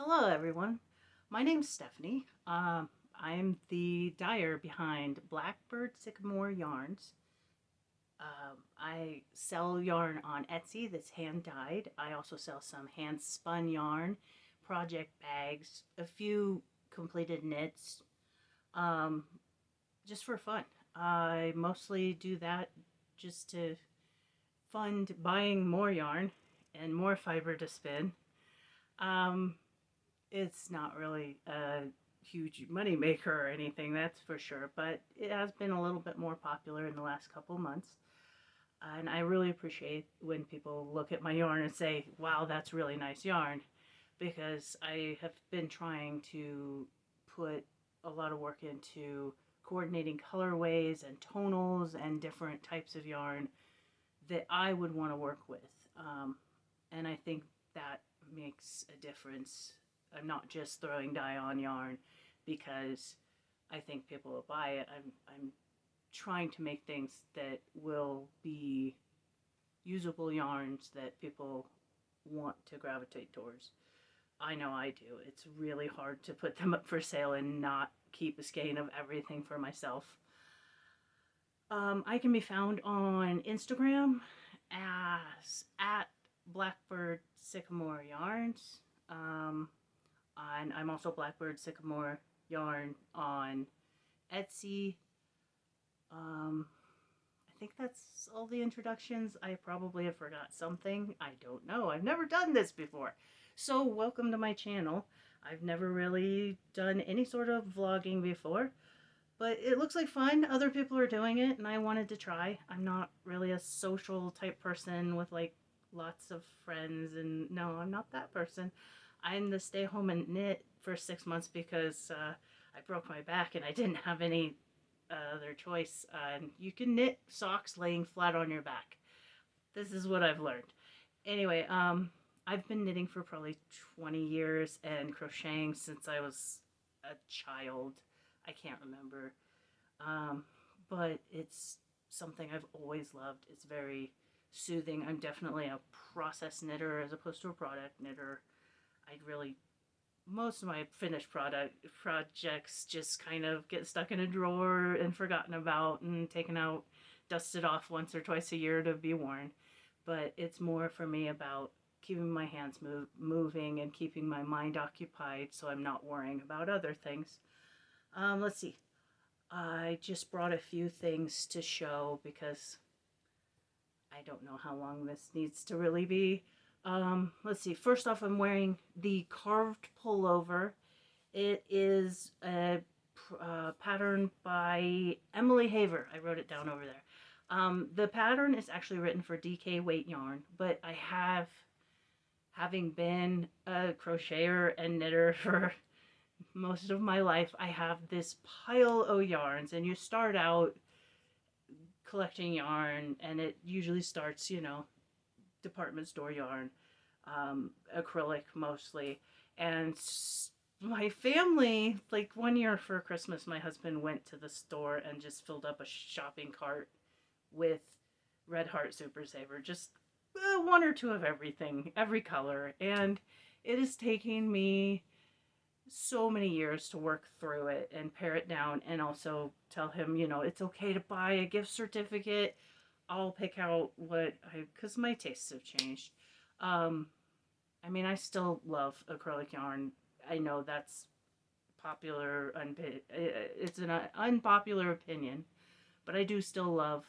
Hello everyone, my name's Stephanie. I'm the dyer behind Blackbird Sycamore Yarns. I sell yarn on Etsy that's hand dyed. I also sell some hand spun yarn, project bags, a few completed knits, um, just for fun. I mostly do that just to fund buying more yarn and more fiber to spin. Um, it's not really a huge money maker or anything, that's for sure, but it has been a little bit more popular in the last couple months. And I really appreciate when people look at my yarn and say, wow, that's really nice yarn, because I have been trying to put a lot of work into coordinating colorways and tonals and different types of yarn that I would want to work with. And I think that makes a difference. I'm not just throwing dye on yarn because I think people will buy it. I'm trying to make things that will be usable yarns that people want to gravitate towards. I know I do. It's really hard to put them up for sale and not keep a skein of everything for myself. I can be found on Instagram as at Blackbird Sycamore Yarns. And I'm also Blackbird Sycamore Yarn on Etsy. I think that's all the introductions. I probably have forgot something. I don't know. I've never done this before. So welcome to my channel. I've never really done any sort of vlogging before, but it looks like fun. Other people are doing it and I wanted to try. I'm not really a social type person with like lots of friends, and no, I'm not that person. I'm the stay home and knit for 6 months because I broke my back and I didn't have any other choice. You can knit socks laying flat on your back. This is what I've learned. Anyway, I've been knitting for probably 20 years and crocheting since I was a child. I can't remember. But it's something I've always loved. It's very soothing. I'm definitely a process knitter as opposed to a product knitter. Most of my finished projects just kind of get stuck in a drawer and forgotten about and taken out, dusted off once or twice a year to be worn. But it's more for me about keeping my hands moving and keeping my mind occupied so I'm not worrying about other things. Let's see. I just brought a few things to show because I don't know how long this needs to really be. Let's see. First off, I'm wearing the carved pullover. It is a pattern by Emily Haver. I wrote it down over there. The pattern is actually written for DK weight yarn, but I have, having been a crocheter and knitter for most of my life, I have this pile of yarns, and you start out collecting yarn, and it usually starts, department store yarn, acrylic mostly. And my family, like one year for Christmas, my husband went to the store and just filled up a shopping cart with Red Heart Super Saver, just one or two of everything, every color. And it is taking me so many years to work through it and pare it down, and also tell him, it's okay to buy a gift certificate. I'll pick out because my tastes have changed. I still love acrylic yarn. I know that's popular, it's an unpopular opinion, but I do still love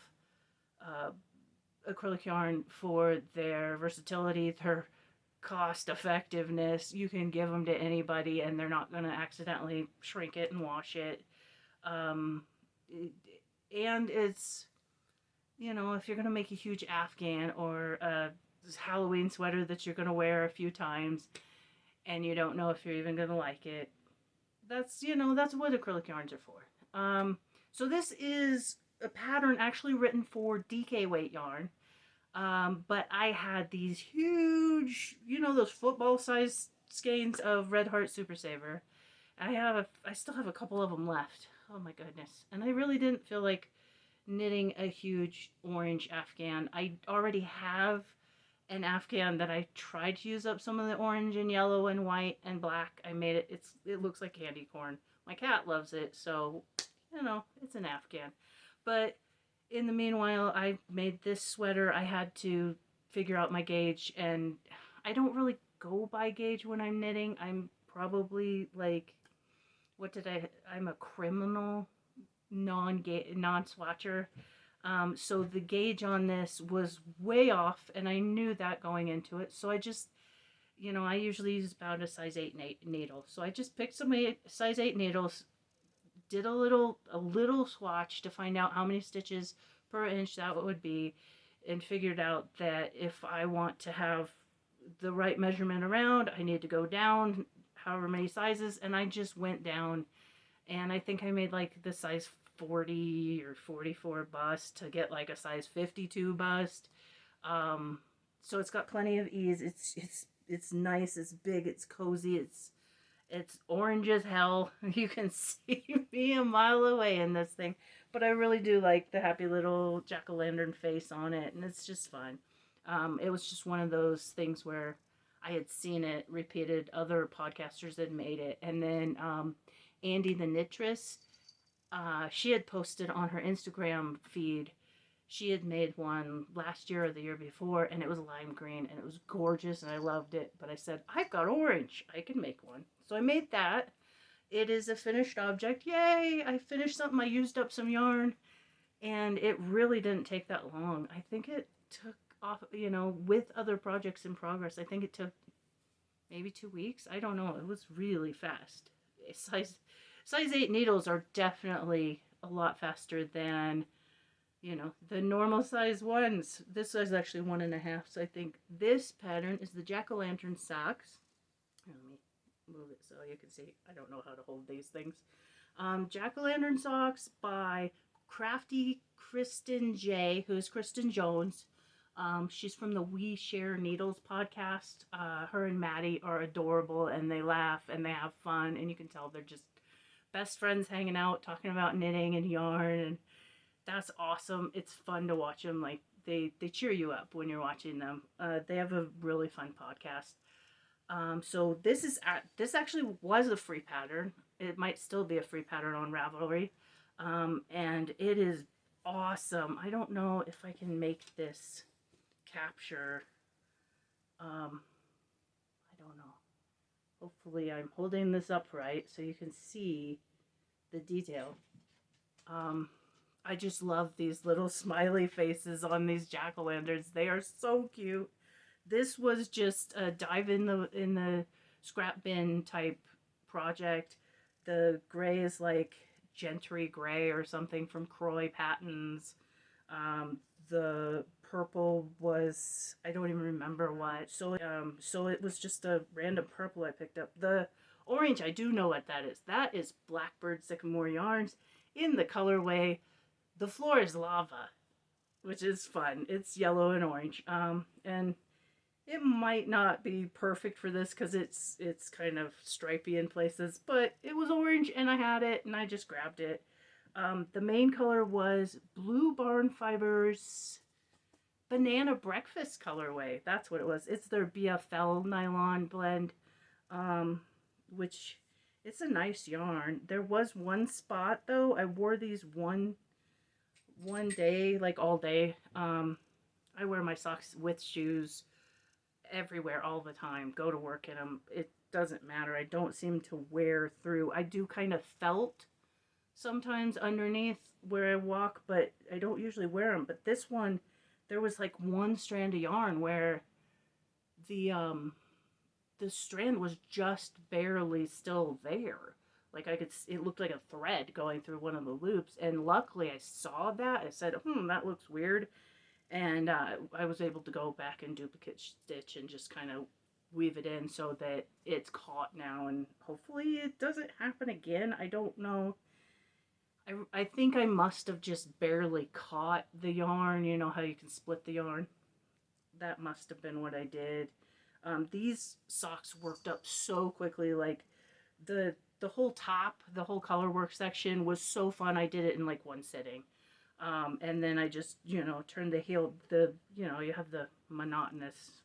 acrylic yarn for their versatility, their cost effectiveness. You can give them to anybody and they're not going to accidentally shrink it and wash it. And it's, if you're going to make a huge Afghan or a Halloween sweater that you're going to wear a few times and you don't know if you're even going to like it, that's what acrylic yarns are for. So this is a pattern actually written for DK weight yarn. But I had these huge, those football size skeins of Red Heart Super Saver. I still have a couple of them left. Oh my goodness. And I really didn't feel like knitting a huge orange Afghan. I already have an Afghan that I tried to use up some of the orange and yellow and white and black. I made it. It looks like candy corn. My cat loves it, so it's an Afghan. But in the meanwhile, I made this sweater. I had to figure out my gauge, and I don't really go by gauge when I'm knitting. I'm probably like, I'm a criminal non-swatcher. So the gauge on this was way off, and I knew that going into it. So I just, I usually use about a size 8 needle. So I just picked some size 8 needles, did a little swatch to find out how many stitches per inch that would be, and figured out that if I want to have the right measurement around, I need to go down however many sizes, and I just went down, and I think I made like the size 40 or 44 bust to get like a size 52 bust. So it's got plenty of ease. It's nice, it's big, it's cozy, it's orange as hell. You can see me a mile away in this thing. But I really do like the happy little jack-o'-lantern face on it, and it's just fun. It was just one of those things where I had seen it repeated, other podcasters had made it, and then Andi the Knittress, she had posted on her Instagram feed, she had made one last year or the year before, and it was lime green, and it was gorgeous, and I loved it. But I said, I've got orange, I can make one. So I made that. It is a finished object. Yay! I finished something. I used up some yarn, and it really didn't take that long. I think it took off, with other projects in progress, I think it took maybe 2 weeks. I don't know. It was really fast. Size 8 needles are definitely a lot faster than, the normal size ones. This is actually 1.5. So I think this pattern is the jack-o'-lantern socks. Let me move it so you can see. I don't know how to hold these things. Jack-o'-lantern socks by Crafty Christen J, who's Kristen Jones. She's from the We Share Needles podcast. Her and Maddie are adorable, and they laugh and they have fun, and you can tell they're just best friends hanging out, talking about knitting and yarn, and that's awesome. It's fun to watch them. Like, they cheer you up when you're watching them. They have a really fun podcast. So this actually was a free pattern. It might still be a free pattern on Ravelry. And it is awesome. I don't know if I can make this capture. I don't know. Hopefully I'm holding this upright so you can see the detail. I just love these little smiley faces on these jack-o'-lanterns. They are so cute. This was just a dive in the scrap bin type project. The gray is like Gentry gray or something from Croy Patterns. The purple was, I don't even remember what. So it was just a random purple I picked up. The orange, I do know what that is. That is Blackbird Sycamore yarns in the colorway The Floor is Lava, which is fun. It's yellow and orange. And it might not be perfect for this because it's kind of stripy in places, but it was orange and I had it and I just grabbed it. The main color was Blue Barn Fibers Banana Breakfast colorway. That's what it was. It's their BFL nylon blend, which it's a nice yarn. There was one spot though. I wore these one day, like all day. I wear my socks with shoes everywhere all the time. Go to work in them. It doesn't matter. I don't seem to wear through. I do kind of felt sometimes underneath where I walk, but I don't usually wear them. But this one, there was like one strand of yarn where the strand was just barely still there. Like it looked like a thread going through one of the loops. And luckily I saw that. I said, that looks weird. And I was able to go back and duplicate stitch and just kind of weave it in so that it's caught now. And hopefully it doesn't happen again. I don't know. I think I must have just barely caught the yarn. You know how you can split the yarn? That must have been what I did. These socks worked up so quickly. Like the whole top, the whole color work section was so fun. I did it in like one sitting. And then I just, turned the heel, you have the monotonous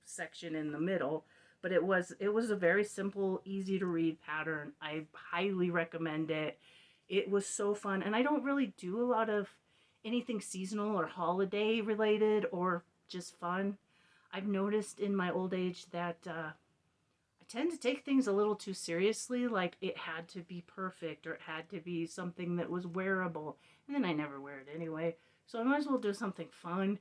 section in the middle, but it was a very simple, easy to read pattern. I highly recommend it. It was so fun, and I don't really do a lot of anything seasonal or holiday related or just fun. I've noticed in my old age that I tend to take things a little too seriously, like it had to be perfect or it had to be something that was wearable, and then I never wear it anyway. So I might as well do something fun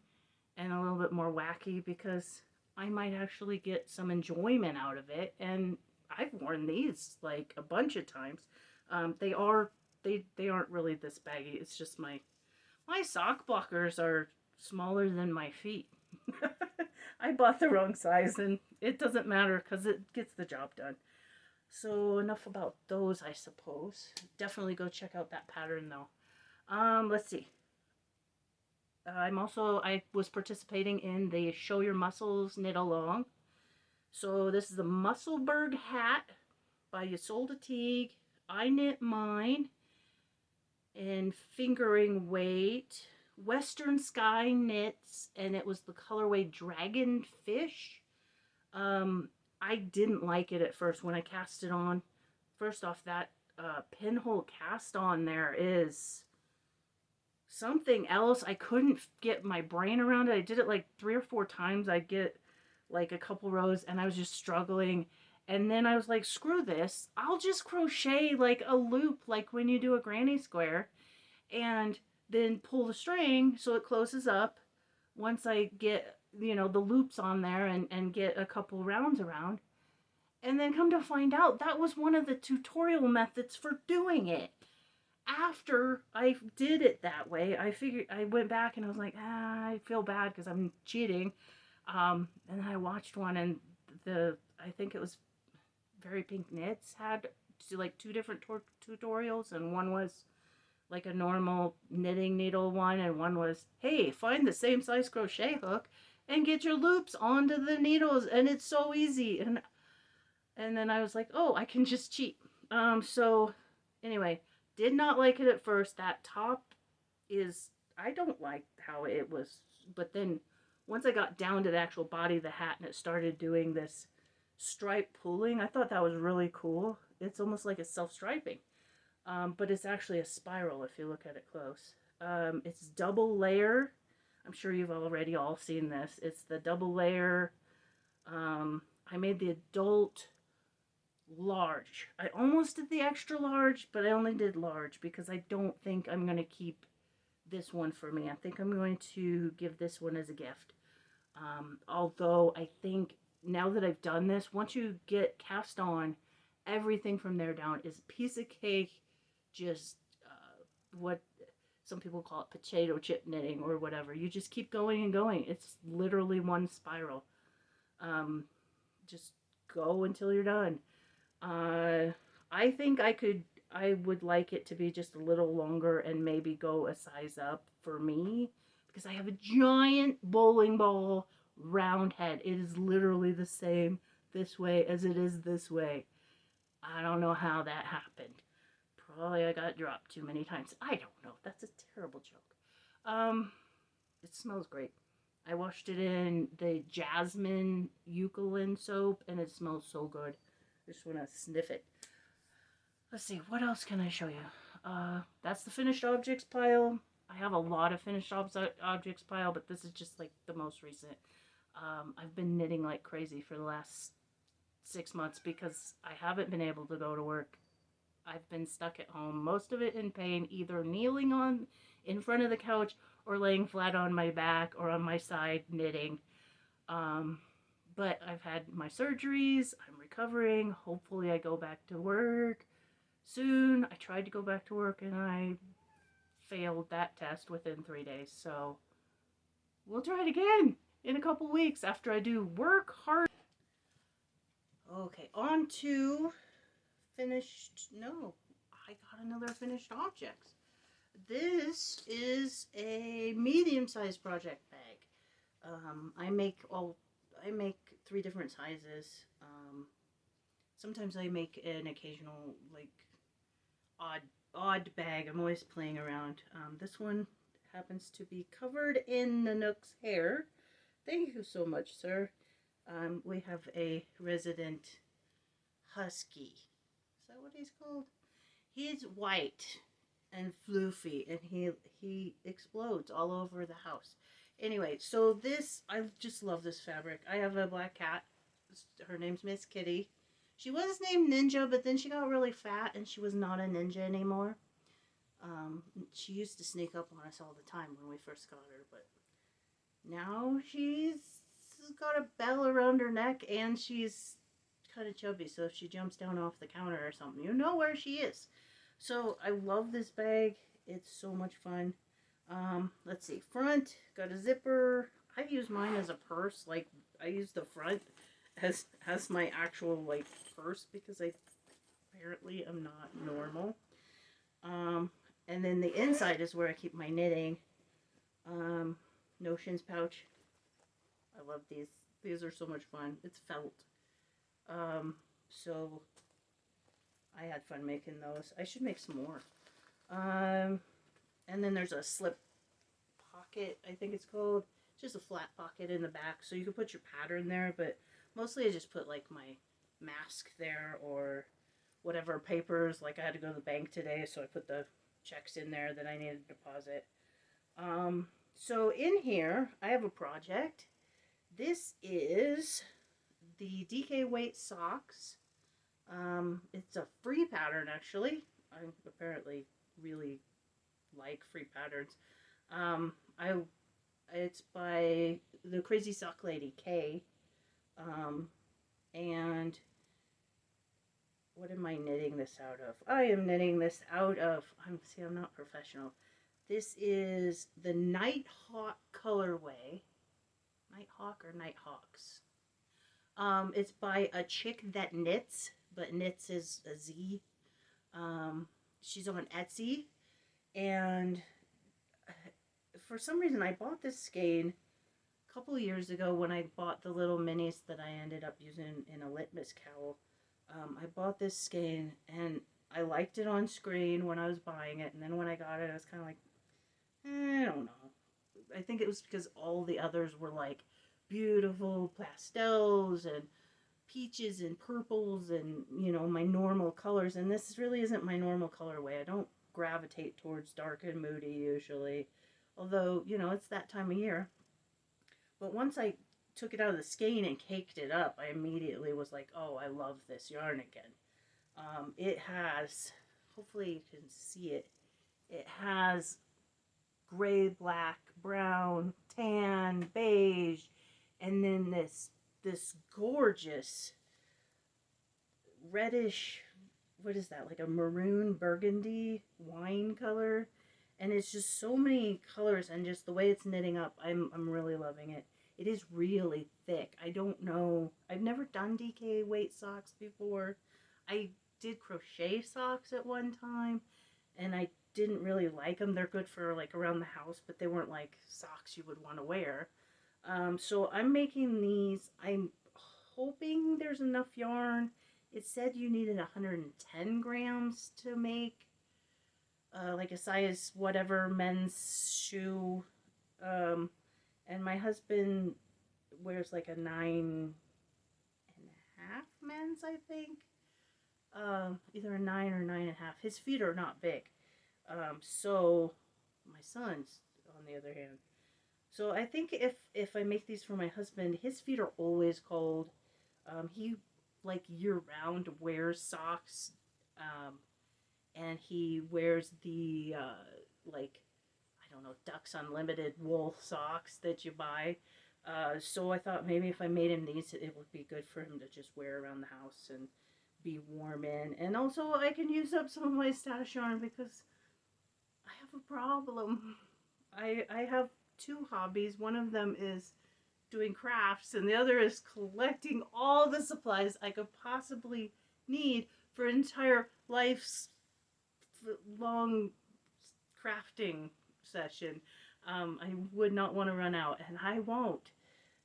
and a little bit more wacky, because I might actually get some enjoyment out of it. And I've worn these like a bunch of times. They aren't really this baggy. It's just my sock blockers are smaller than my feet. I bought the wrong size, and it doesn't matter because it gets the job done. So enough about those, I suppose. Definitely go check out that pattern though. Let's see. I was participating in the Show Your Muscles knit along. So this is the Musselburgh hat by Ysolda Teague. I knit mine in fingering weight. Western Sky knits, and it was the colorway Dragonfish. I didn't like it at first when I cast it on. First off, that pinhole cast on there is something else. I couldn't get my brain around it. I did it like 3 or 4 times. I'd get like a couple rows, and I was just struggling. And then I was like, screw this. I'll just crochet like a loop, like when you do a granny square, and then pull the string so it closes up once I get, you know, the loops on there, and get a couple rounds around. And then come to find out that was one of the tutorial methods for doing it. After I did it that way, I went back and I was like, I feel bad because I'm cheating. And I watched one, and I think it was Very Pink Knits had like 2 different tutorials, and one was like a normal knitting needle one, and one was, hey, find the same size crochet hook and get your loops onto the needles, and it's so easy. And then I was like, oh, I can just cheat. So anyway, did not like it at first. That top is, I don't like how it was, but then once I got down to the actual body of the hat and it started doing this stripe pulling, I thought that was really cool. It's almost like it's self-striping. But it's actually a spiral if you look at it close. It's double layer. I'm sure you've already all seen this. It's the double layer. I made the adult large. I almost did the extra large, but I only did large because I don't think I'm going to keep this one for me. I think I'm going to give this one as a gift. Although I think now that I've done this, once you get cast on, everything from there down is a piece of cake. Just what some people call it potato chip knitting or whatever. You just keep going and going. It's literally one spiral. Just go until you're done. I think I would like it to be just a little longer and maybe go a size up for me, because I have a giant bowling ball round head. It is literally the same this way as it is this way. I don't know how that happened. Probably I got dropped too many times. I don't know. That's a terrible joke. It smells great. I washed it in the jasmine eucalyptus soap, and it smells so good. I just want to sniff it. Let's see, what else can I show you? That's the finished objects pile. I have a lot of finished objects pile, but this is just like the most recent. I've been knitting like crazy for the last 6 months because I haven't been able to go to work. I've been stuck at home, most of it in pain, either kneeling in front of the couch or laying flat on my back or on my side knitting. But I've had my surgeries. I'm recovering. Hopefully I go back to work soon. I tried to go back to work and I failed that test within 3 days. So we'll try it again in a couple weeks after I do work hard. Okay, on to finished, no, I got another finished objects. This is a medium-sized project bag. I make 3 different sizes. Sometimes I make an occasional like odd bag. I'm always playing around. This one happens to be covered in Nanook's hair. Thank you so much, sir. We have a resident husky. Is that what he's called? He's white and floofy, and he explodes all over the house. Anyway, so this, I just love this fabric. I have a black cat. Her name's Miss Kitty. She was named Ninja, but then she got really fat, and she was not a ninja anymore. She used to sneak up on us all the time when we first got her, but now she's got a bell around her neck, and she's kind of chubby, so if she jumps down off the counter or something, you know where she is. So I love this bag. It's so much fun. Let's see. Front, got a zipper. I use mine as a purse. Like, I use the front as my actual, like, purse because I apparently am not normal. And then the inside is where I keep my knitting. Notions pouch. I love these. These are so much fun. It's felt. So I had fun making those. I should make some more. And then there's a slip pocket, I think it's called. Just a flat pocket in the back, so you can put your pattern there, but mostly I just put like my mask there or whatever papers. Like I had to go to the bank today, so I put the checks in there that I needed to deposit. So in here, I have a project. This is the DK weight socks. It's a free pattern, actually. I apparently really like free patterns. It's by the Crazy Sock Lady, Kay. And what am I knitting this out of? I am knitting this out of, I'm not professional. This is the Nighthawk colorway. Nighthawk or Nighthawks? It's by a chick that knits, but knits is a Z. She's on Etsy, and for some reason I bought this skein a couple years ago when I bought the little minis that I ended up using in a litmus cowl. I bought this skein, and I liked it on screen when I was buying it, and then when I got it, I was kind of like, I don't know. I think it was because all the others were like beautiful pastels and peaches and purples and, you know, my normal colors, and this really isn't my normal colorway. I don't gravitate towards dark and moody usually, although, you know, it's that time of year. But once I took it out of the skein and caked it up, I immediately was like, oh, I love this yarn again. It has, hopefully you can see it, it has gray, black, brown, tan, beige, and then this gorgeous reddish, what is that, like a maroon burgundy wine color, and it's just so many colors, and just the way it's knitting up, I'm really loving it. It is really thick. I don't know, I've never done DK weight socks before. I did crochet socks at one time, and I didn't really like them. They're good for like around the house, but they weren't like socks you would want to wear. So I'm making these. I'm hoping there's enough yarn. It said you needed 110 grams to make like a size whatever men's shoe. And my husband wears like a 9.5 men's, I think. Either a 9 or 9.5. His feet are not big. So my son's, on the other hand. So I think if I make these for my husband, his feet are always cold. He, like, year-round wears socks. And he wears the, like, I don't know, Ducks Unlimited wool socks that you buy. So I thought maybe if I made him these, it would be good for him to just wear around the house and be warm in. And also I can use up some of my stash yarn because I have a problem. I have two hobbies. One of them is doing crafts, and the other is collecting all the supplies I could possibly need for an entire life's long crafting session. I would not want to run out, and I won't.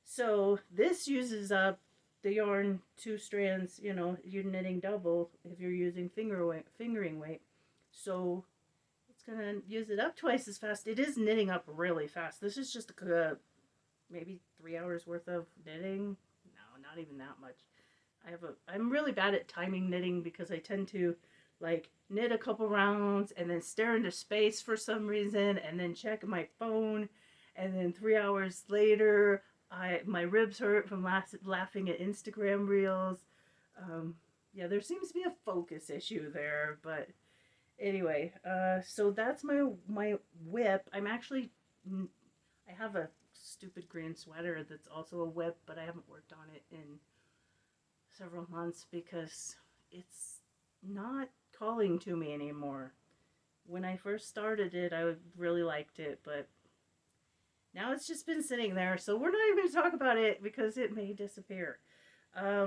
So this uses up the yarn, 2 strands, you know, you're knitting double if you're using fingering weight. So it's going to use it up twice as fast. It is knitting up really fast. This is just maybe 3 hours worth of knitting. No, not even that much. I'm really bad at timing knitting because I tend to like knit a couple rounds and then stare into space for some reason and then check my phone, and then 3 hours later my ribs hurt from laughing at Instagram reels. Yeah, there seems to be a focus issue there, but anyway, so that's my whip. I have a stupid green sweater that's also a whip, but I haven't worked on it in several months because it's not calling to me anymore. When I first started it, I really liked it, but now it's just been sitting there, so we're not even going to talk about it because it may disappear.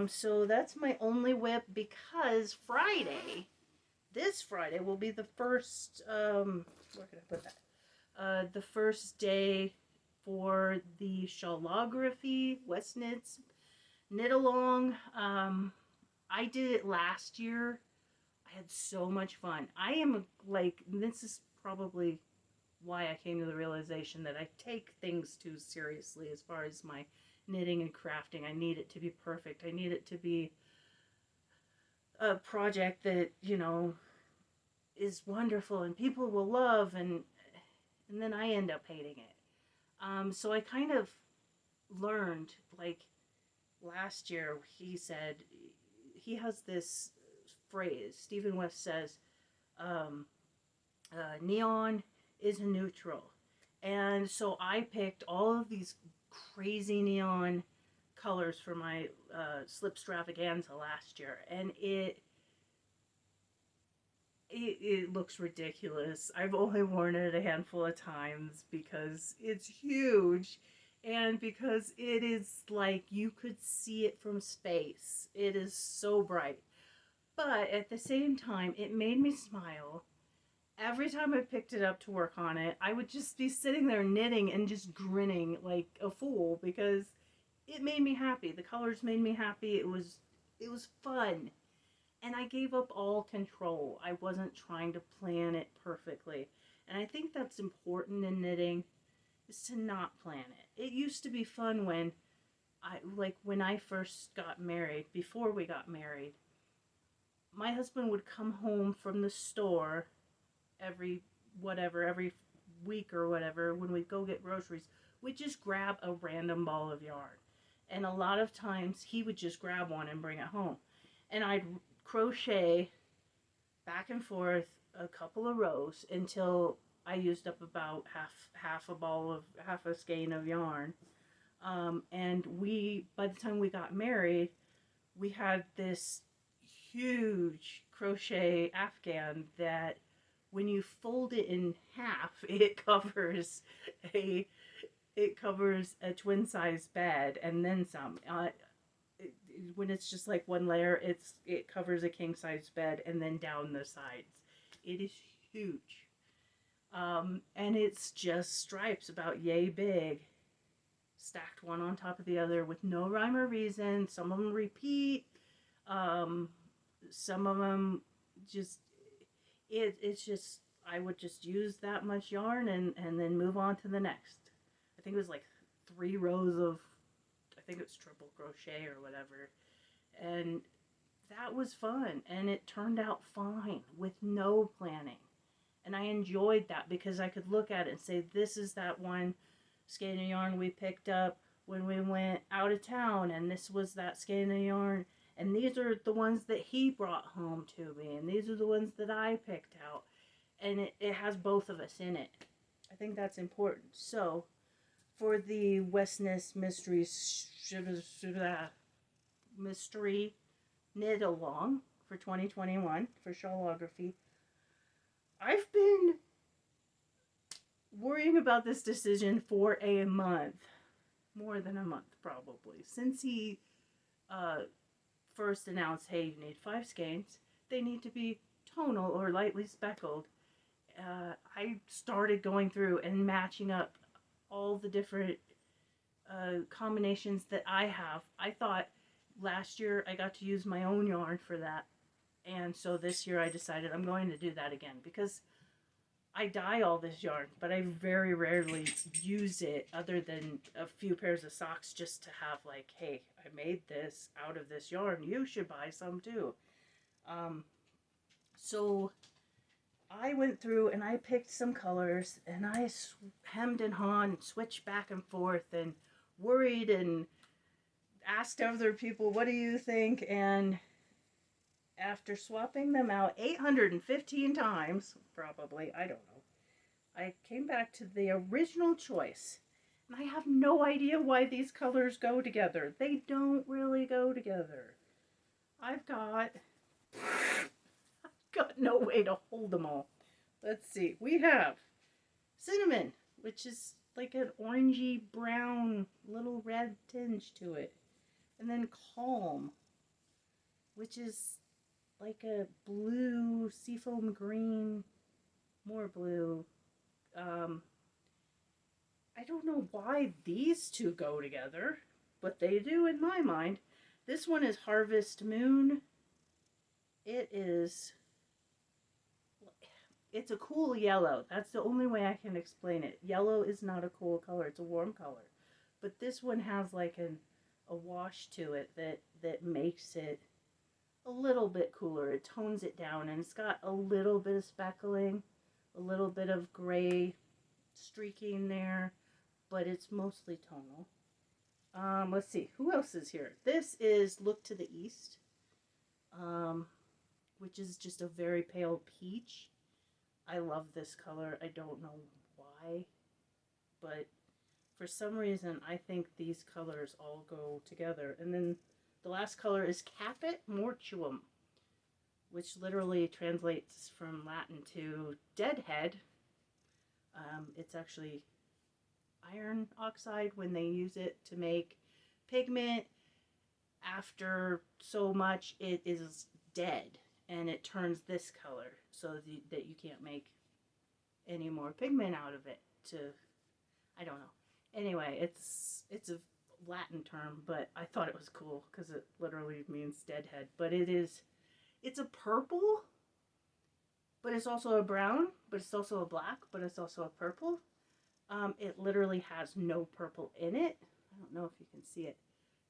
So that's my only whip because this Friday will be the first, where can I put that? The first day for the Shawlography West Knits Knitalong. I did it last year. I had so much fun. This is probably why I came to the realization that I take things too seriously as far as my knitting and crafting. I need it to be perfect. I need it to be a project that, is wonderful and people will love, and then I end up hating it. So I kind of learned, like last year, he said, he has this phrase, Stephen West says, neon is a neutral. And so I picked all of these crazy neon colors for my slipstravaganza last year, and it looks ridiculous. I've only worn it a handful of times because it's huge and because it is like you could see it from space. It is so bright. But at the same time, it made me smile. Every time I picked it up to work on it, I would just be sitting there knitting and just grinning like a fool because it made me happy. The colors made me happy. It was fun. And I gave up all control. I wasn't trying to plan it perfectly. And I think that's important in knitting, is to not plan it. It used to be fun when I first got married, before we got married, my husband would come home from the store every week or whatever, when we'd go get groceries, we'd just grab a random ball of yarn. And a lot of times he would just grab one and bring it home. And I'd crochet back and forth a couple of rows until I used up about half a skein of yarn. And by the time we got married, we had this huge crochet afghan that when you fold it in half, it covers a twin size bed and then some. When it's just like one layer, it covers a king size bed and then down the sides. It is huge. And it's just stripes about yay big, stacked one on top of the other with no rhyme or reason. Some of them repeat. Some of them just, it's just, I would just use that much yarn and then move on to the next. I think it was like 3 rows of, I think it was triple crochet or whatever. And that was fun. And it turned out fine with no planning. And I enjoyed that because I could look at it and say, this is that one skein of yarn we picked up when we went out of town. And this was that skein of yarn. And these are the ones that he brought home to me. And these are the ones that I picked out. And it has both of us in it. I think that's important. So, for the Westness Mystery Knit Along for 2021 for Shawlography, I've been worrying about this decision for a month. More than a month, probably. Since he first announced, hey, you need 5 skeins. They need to be tonal or lightly speckled. I started going through and matching up all the different combinations that I have. I thought last year I got to use my own yarn for that. And so this year I decided I'm going to do that again because I dye all this yarn, but I very rarely use it other than a few pairs of socks just to have like, hey, I made this out of this yarn. You should buy some too. So I went through and I picked some colors and I hemmed and hawed and switched back and forth and worried and asked other people, what do you think? And after swapping them out 815 times, probably, I don't know, I came back to the original choice. And I have no idea why these colors go together. They don't really go together. I've got no way to hold them all. Let's see. We have cinnamon, which is like an orangey brown little red tinge to it. And then calm, which is like a blue seafoam green, more blue. I don't know why these two go together, but they do in my mind. This one is Harvest Moon. It's a cool yellow. That's the only way I can explain it. Yellow is not a cool color. It's a warm color. But this one has like a wash to it that makes it a little bit cooler. It tones it down, and it's got a little bit of speckling, a little bit of gray streaking there, but it's mostly tonal. Let's see, who else is here? This is Look to the East, which is just a very pale peach. I love this color. I don't know why, but for some reason I think these colors all go together. And then the last color is Caput Mortuum, which literally translates from Latin to deadhead. It's actually iron oxide when they use it to make pigment. After so much, it is dead, and it turns this color so that you can't make any more pigment out of it. I don't know. Anyway, it's a Latin term, but I thought it was cool because it literally means deadhead. But it's a purple, but it's also a brown, but it's also a black, but it's also a purple. It literally has no purple in it. I don't know if you can see it.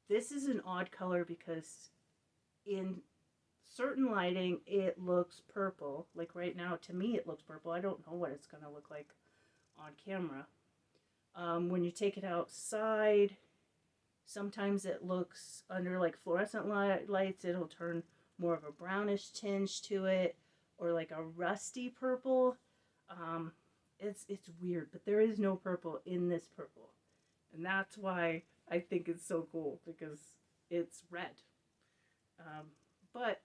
This is an odd color because in certain lighting it looks purple. Like right now, to me it looks purple. I don't know what it's going to look like on camera. When you take it outside, sometimes it looks under like fluorescent lights, it'll turn more of a brownish tinge to it, or like a rusty purple. It's weird, but there is no purple in this purple. And that's why I think it's so cool, because it's red. But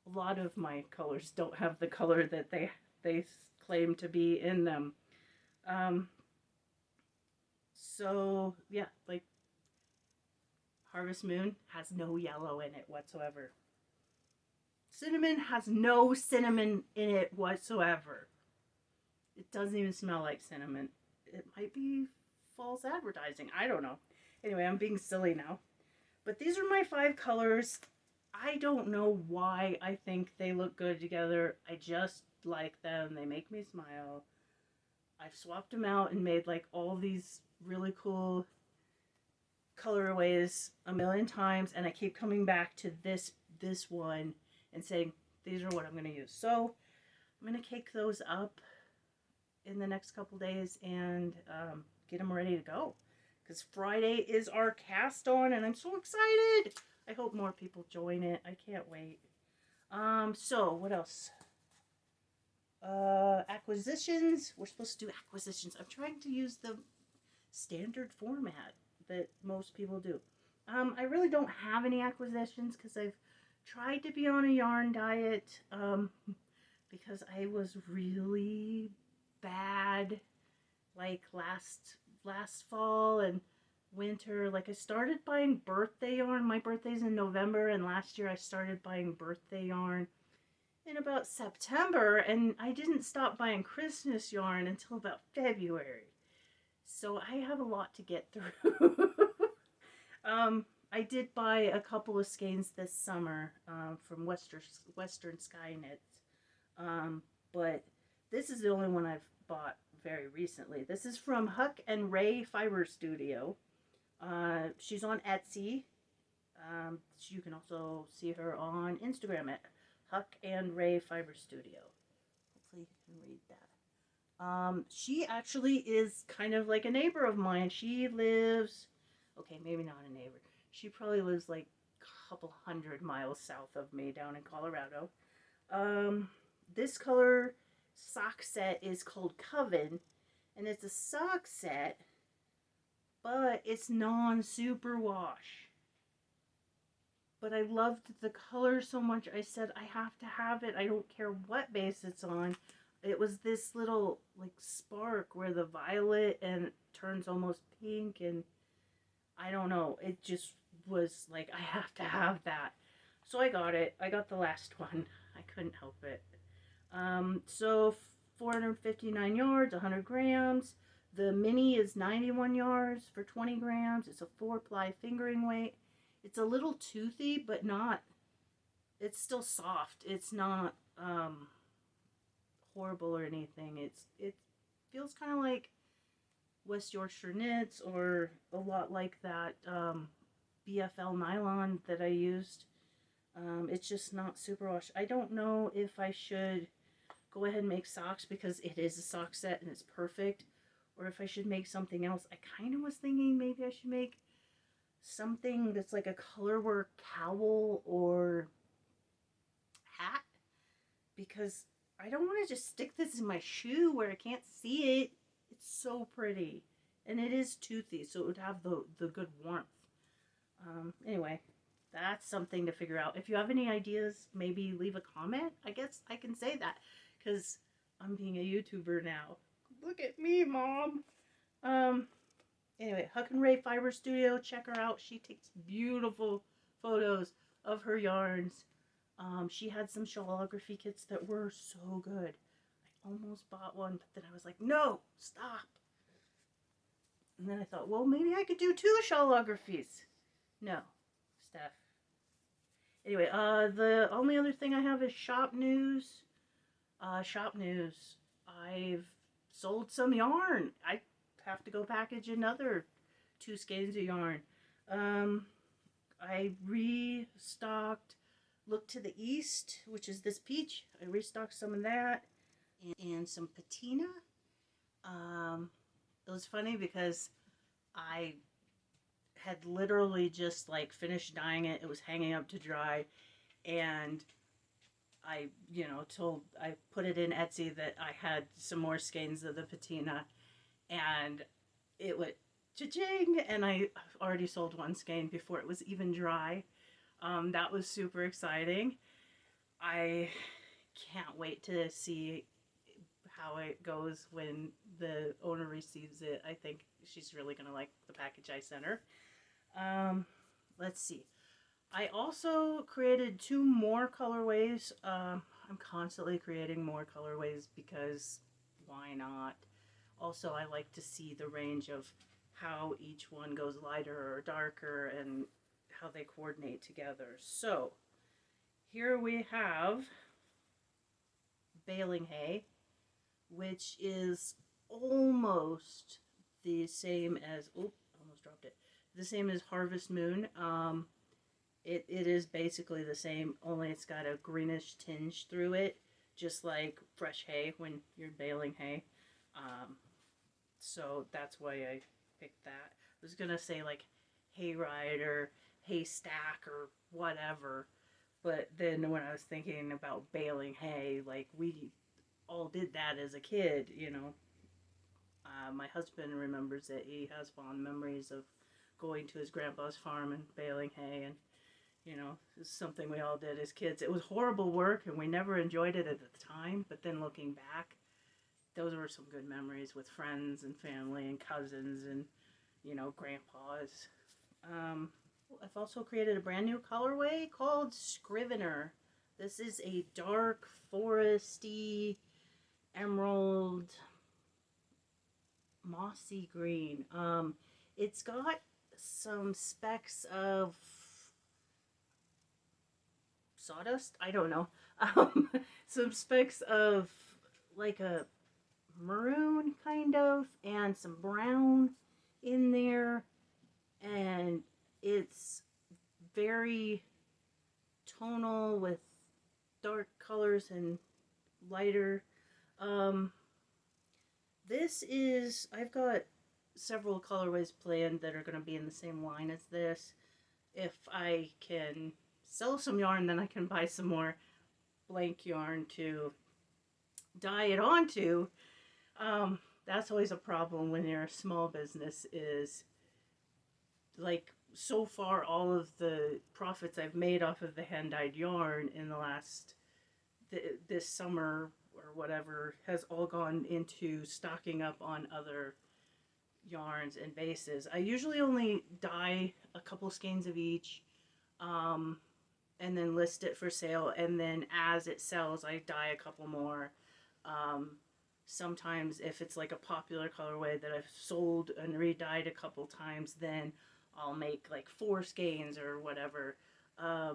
a lot of my colors don't have the color that they claim to be in them. So yeah, like Harvest Moon has no yellow in it whatsoever. Cinnamon has no cinnamon in it whatsoever. It doesn't even smell like cinnamon. It might be false advertising. I don't know. Anyway, I'm being silly now. But these are my 5 colors. I don't know why I think they look good together. I just like them. They make me smile. I've swapped them out and made like all these really cool colorways a million times, and I keep coming back to this one and saying these are what I'm going to use. So I'm going to cake those up in the next couple days and get them ready to go, because Friday is our cast on and I'm so excited. I hope more people join it. I can't wait. So what else? Acquisitions. We're supposed to do acquisitions. I'm trying to use the standard format that most people do. I really don't have any acquisitions because I've tried to be on a yarn diet because I was really bad like last fall and winter. Like I started buying birthday yarn. My birthday's in November, and last year I started buying birthday yarn in about September, and I didn't stop buying Christmas yarn until about February. So I have a lot to get through. I did buy a couple of skeins this summer from Western Sky Knits, but This is the only one I've bought very recently. This is from Huck and Ray Fiber Studio. She's on Etsy. You can also see her on Instagram at Huck and Ray Fiber Studio. Hopefully you can read that. She actually is kind of like a neighbor of mine. She lives, okay, maybe not a neighbor. She probably lives like a couple 100 miles south of me down in Colorado. This color sock set is called Coven, and it's a sock set, but it's non-superwash. But I loved the color so much, I said I have to have it. I don't care what base it's on. It was this little like spark where the violet and turns almost pink, and I don't know, it just was like I have to have that. So I got it. I got the last one. I couldn't help it. So 459 yards, 100 grams. The mini is 91 yards for 20 grams. It's a 4-ply fingering weight. It's a little toothy, but not, it's still soft. It's not horrible or anything. It feels kind of like West Yorkshire knits, or a lot like that BFL nylon that I used. It's just not super wash. I don't know if I should go ahead and make socks because it is a sock set and it's perfect, or if I should make something else. I kind of was thinking maybe I should make something that's like a colorwork cowl or hat, because I don't want to just stick this in my shoe where I can't see it. It's so pretty, and it is toothy, so it would have the good warmth. Anyway, that's something to figure out. If you have any ideas, maybe leave a comment. I guess I can say that because I'm being a YouTuber now. Look at me, Mom. Anyway, Huck and Ray Fiber Studio, check her out. She takes beautiful photos of her yarns. She had some Shawlography kits that were so good. I almost bought one, but then I was like, no, stop. And then I thought, well, maybe I could do 2 Shawlographies. No, Steph. Anyway, the only other thing I have is shop news. I've sold some yarn. I have to go package another 2 skeins of yarn. I restocked Look to the East, which is this peach. I restocked some of that, and some patina. It was funny because I had literally just like finished dyeing it. It was hanging up to dry, and I put it in Etsy that I had some more skeins of the patina, and it went cha-ching, and I already sold 1 skein before it was even dry. That was super exciting. I can't wait to see how it goes when the owner receives it. I think she's really going to like the package I sent her. Let's see. I also created 2 more colorways. I'm constantly creating more colorways because why not? Also, I like to see the range of how each one goes lighter or darker and how they coordinate together. So, here we have Baling Hay, which is almost the same as, almost dropped it, the same as Harvest Moon. It is basically the same, only it's got a greenish tinge through it, just like fresh hay when you're baling hay. So that's why I picked that. I was gonna say like hayride or haystack or whatever, but then when I was thinking about baling hay, like we all did that as a kid, you know. My husband remembers it. He has fond memories of going to his grandpa's farm and baling hay, and you know, it's something we all did as kids. It was horrible work, and we never enjoyed it at the time, but then looking back, those were some good memories with friends and family and cousins and, you know, grandpas. I've also created a brand new colorway called Scrivener. This is a dark foresty emerald mossy green. It's got some specks of sawdust, I don't know, some specks of like a maroon kind of, and some brown in there, and it's very tonal with dark colors and lighter. Um, this is, I've got several colorways planned that are going to be in the same line as this. If I can sell some yarn, then I can buy some more blank yarn to dye it onto. That's always a problem when you're a small business, is like, so far all of the profits I've made off of the hand dyed yarn in the last this summer or whatever has all gone into stocking up on other yarns and bases. I usually only dye a couple skeins of each, and then list it for sale, and then as it sells I dye a couple more. Sometimes if it's like a popular colorway that I've sold and re-dyed a couple times, then I'll make like 4 skeins or whatever. I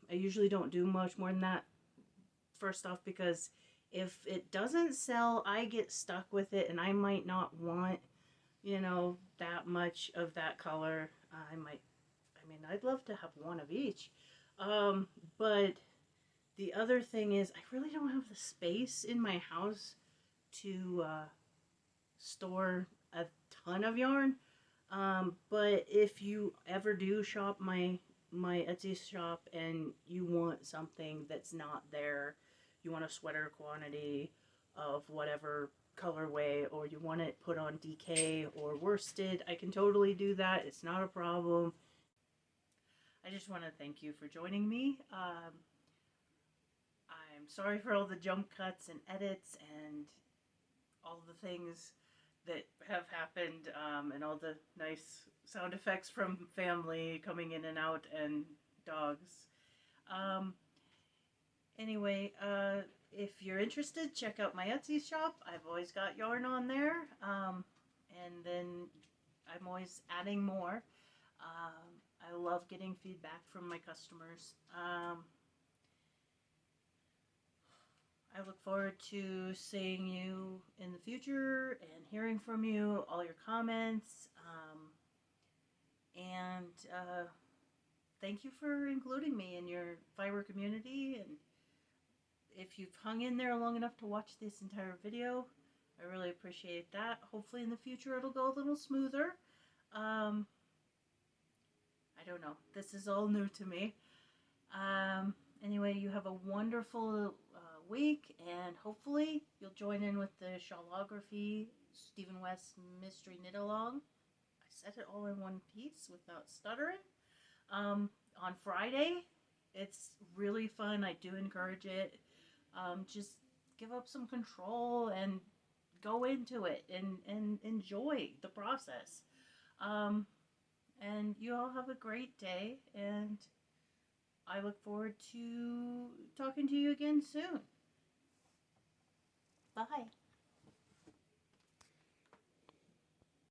usually don't do much more than that, first off, because if it doesn't sell, I get stuck with it, and I might not want, you know, that much of that color. I mean, I'd love to have one of each. But the other thing is, I really don't have the space in my house to store a ton of yarn. But if you ever do shop my Etsy shop and you want something that's not there, you want a sweater quantity of whatever colorway, or you want it put on DK or worsted, I can totally do that. It's not a problem. I just want to thank you for joining me. I'm sorry for all the jump cuts and edits and all the things that have happened, and all the nice sound effects from family coming in and out and dogs. Anyway, if you're interested, check out my Etsy shop. I've always got yarn on there, and then I'm always adding more. I love getting feedback from my customers. I look forward to seeing you in the future and hearing from you, all your comments, and thank you for including me in your fiber community. And if you've hung in there long enough to watch this entire video, I really appreciate that. Hopefully in the future it'll go a little smoother. I don't know. This is all new to me. Anyway, you have a wonderful week, and hopefully you'll join in with the Shawlography Stephen West Mystery Knitalong. I said it all in one piece without stuttering. On Friday, it's really fun. I do encourage it. Just give up some control and go into it and enjoy the process. And you all have a great day, and I look forward to talking to you again soon. Bye.